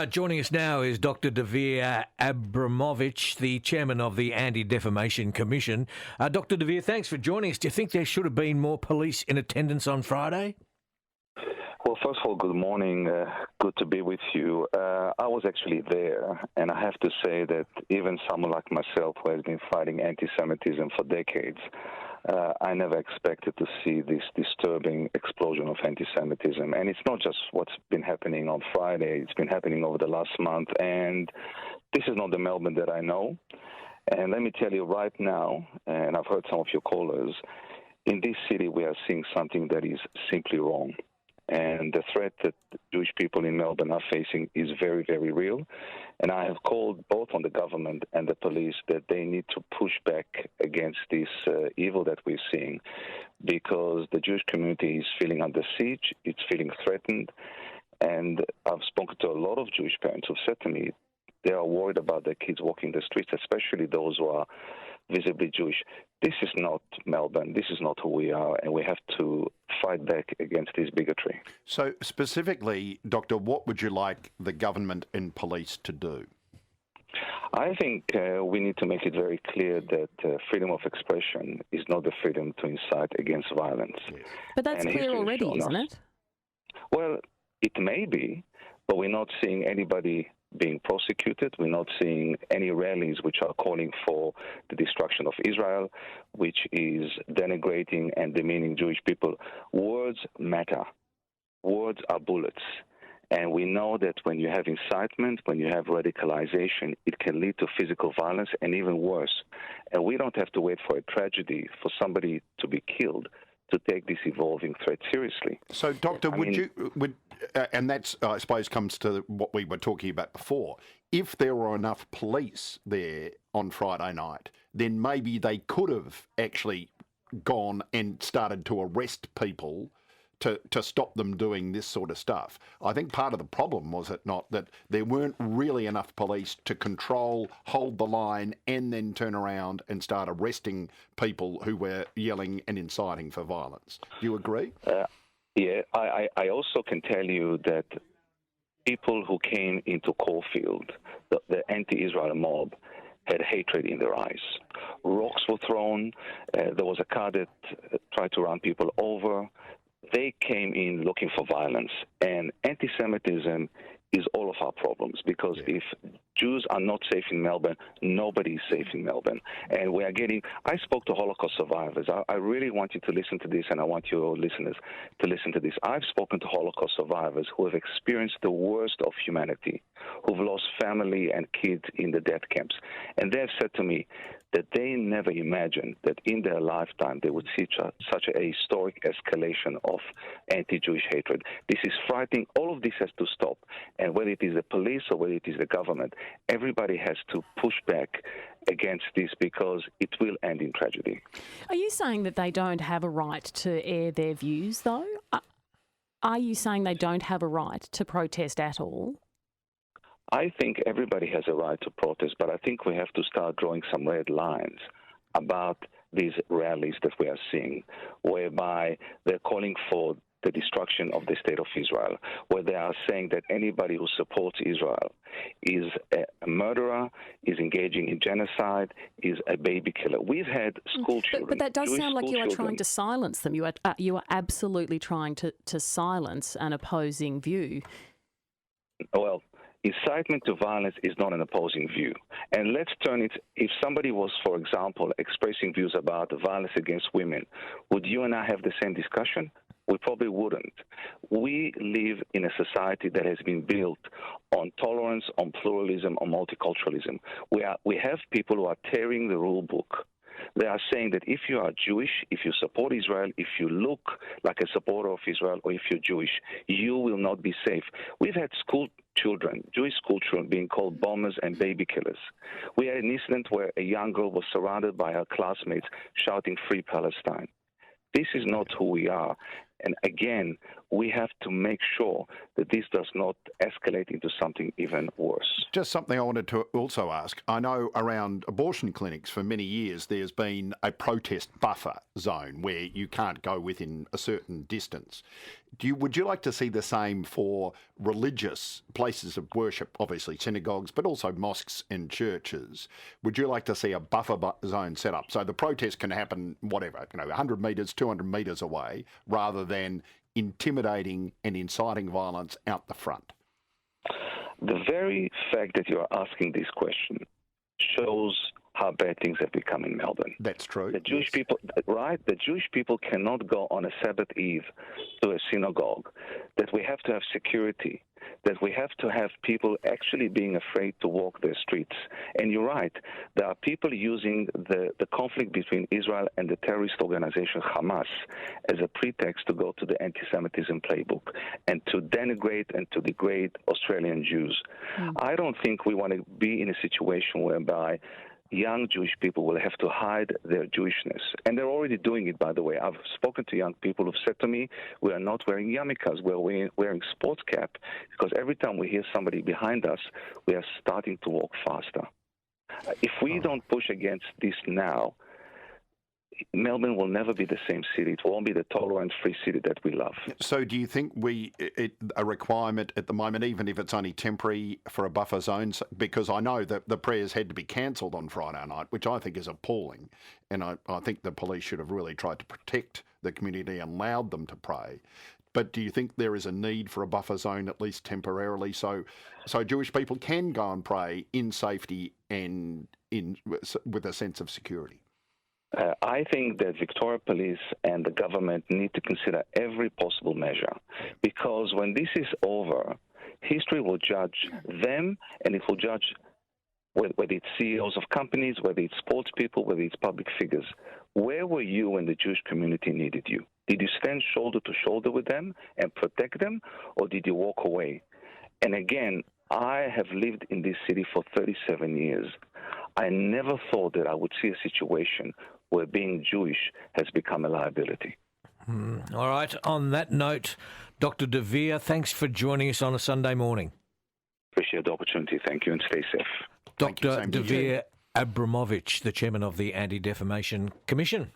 Joining us now is Dr. Dvir Abramovich, the chairman of the Anti-Defamation Commission. Dr. Dvir, thanks for joining us. Do you think there should have been more police in attendance on Friday? Well, first of all, good morning. Good to be with you. I was actually there, and I have to say that even someone like myself who has been fighting anti-Semitism for decades, I never expected to see this disturbing explosion of anti-Semitism. And it's not just what's been happening on Friday. It's been happening over the last month. And this is not the Melbourne that I know. And let me tell you right now, and I've heard some of your callers, in this city we are seeing something that is simply wrong. And the threat that Jewish people in Melbourne are facing is very, very real. And I have called both on the government and the police that they need to push back against this evil that we're seeing, because the Jewish community is feeling under siege, it's feeling threatened. And I've spoken to a lot of Jewish parents who've said to me they are worried about their kids walking the streets, especially those who are visibly Jewish. This is not Melbourne. This is not who we are, and we have to fight back against this bigotry. So specifically, Doctor, what would you like the government and police to do? I think we need to make it very clear that freedom of expression is not the freedom to incite against violence. Yes. But that's clear already, isn't it? Well, it may be, but we're not seeing anybody being prosecuted. We're not seeing any rallies which are calling for the destruction of Israel, which is denigrating and demeaning Jewish people. Words matter. Words are bullets. And we know that when you have incitement, when you have radicalization, it can lead to physical violence and even worse. And we don't have to wait for a tragedy for somebody to be killed to take this evolving threat seriously. So, Doctor, and that's, I suppose, comes to what we were talking about before. If there were enough police there on Friday night, then maybe they could have actually gone and started to arrest people to stop them doing this sort of stuff. I think part of the problem, was it not, that there weren't really enough police to control, hold the line, and then turn around and start arresting people who were yelling and inciting for violence. Do you agree? Yeah, I also can tell you that people who came into Caulfield, the anti-Israel mob, had hatred in their eyes. Rocks were thrown. There was a car that tried to run people over. They came in looking for violence, and anti-Semitism is all of our problems, because if Jews are not safe in Melbourne, nobody is safe in Melbourne. And we are I spoke to Holocaust survivors. I really want you to listen to this, and I want your listeners to listen to this. I've spoken to Holocaust survivors who have experienced the worst of humanity, who've lost family and kids in the death camps. And they've said to me that they never imagined that in their lifetime they would see such a historic escalation of anti-Jewish hatred. This is frightening. All of this has to stop. And whether it is the police or whether it is the government, everybody has to push back against this, because it will end in tragedy. Are you saying that they don't have a right to air their views, though? Are you saying they don't have a right to protest at all? I think everybody has a right to protest, but I think we have to start drawing some red lines about these rallies that we are seeing, whereby they're calling for the destruction of the state of Israel, where they are saying that anybody who supports Israel is a murderer, is engaging in genocide, is a baby killer. We've had school children. But that does Jewish sound like you are children trying to silence them. You are absolutely trying to silence an opposing view. Well, incitement to violence is not an opposing view. And let's turn it, if somebody was, for example, expressing views about violence against women, would you and I have the same discussion? We probably wouldn't. We live in a society that has been built on tolerance, on pluralism, on multiculturalism. We have people who are tearing the rule book. They are saying that if you are Jewish, if you support Israel, if you look like a supporter of Israel, or if you're Jewish, you will not be safe. We've had school children, Jewish school children, being called bombers and baby killers. We had an incident where a young girl was surrounded by her classmates shouting, "Free Palestine." This is not who we are. And again, we have to make sure that this does not escalate into something even worse. Just something I wanted to also ask. I know around abortion clinics for many years there's been a protest buffer zone where you can't go within a certain distance. Would you like to see the same for religious places of worship, obviously synagogues, but also mosques and churches? Would you like to see a buffer zone set up so the protest can happen, whatever, 100 metres, 200 metres away, rather than intimidating and inciting violence out the front? The very fact that you are asking this question shows how bad things have become in Melbourne. That's true. The Jewish people, right? The Jewish people cannot go on a Sabbath Eve to a synagogue. That we have to have security. That we have to have people actually being afraid to walk their streets. And you're right. There are people using the conflict between Israel and the terrorist organization Hamas as a pretext to go to the anti-Semitism playbook and to denigrate and to degrade Australian Jews. I don't think we want to be in a situation whereby young Jewish people will have to hide their Jewishness. And they're already doing it, by the way. I've spoken to young people who've said to me, we are not wearing yarmulkes, we're wearing sports cap, because every time we hear somebody behind us, we are starting to walk faster. If we don't push against this now, Melbourne will never be the same city. It won't be the tolerant, free city that we love. So do you think a requirement at the moment, even if it's only temporary, for a buffer zone? Because I know that the prayers had to be cancelled on Friday night, which I think is appalling. And I think the police should have really tried to protect the community and allowed them to pray. But do you think there is a need for a buffer zone, at least temporarily, so Jewish people can go and pray in safety and with a sense of security? I think that Victoria Police and the government need to consider every possible measure, because when this is over, history will judge them, and it will judge whether it's CEOs of companies, whether it's sports people, whether it's public figures. Where were you when the Jewish community needed you? Did you stand shoulder to shoulder with them and protect them, or did you walk away? And again, I have lived in this city for 37 years. I never thought that I would see a situation where being Jewish has become a liability. All right. On that note, Dr. Dvir, thanks for joining us on a Sunday morning. Appreciate the opportunity. Thank you, and stay safe. Dr. Dvir Abramovich, the chairman of the Anti-Defamation Commission.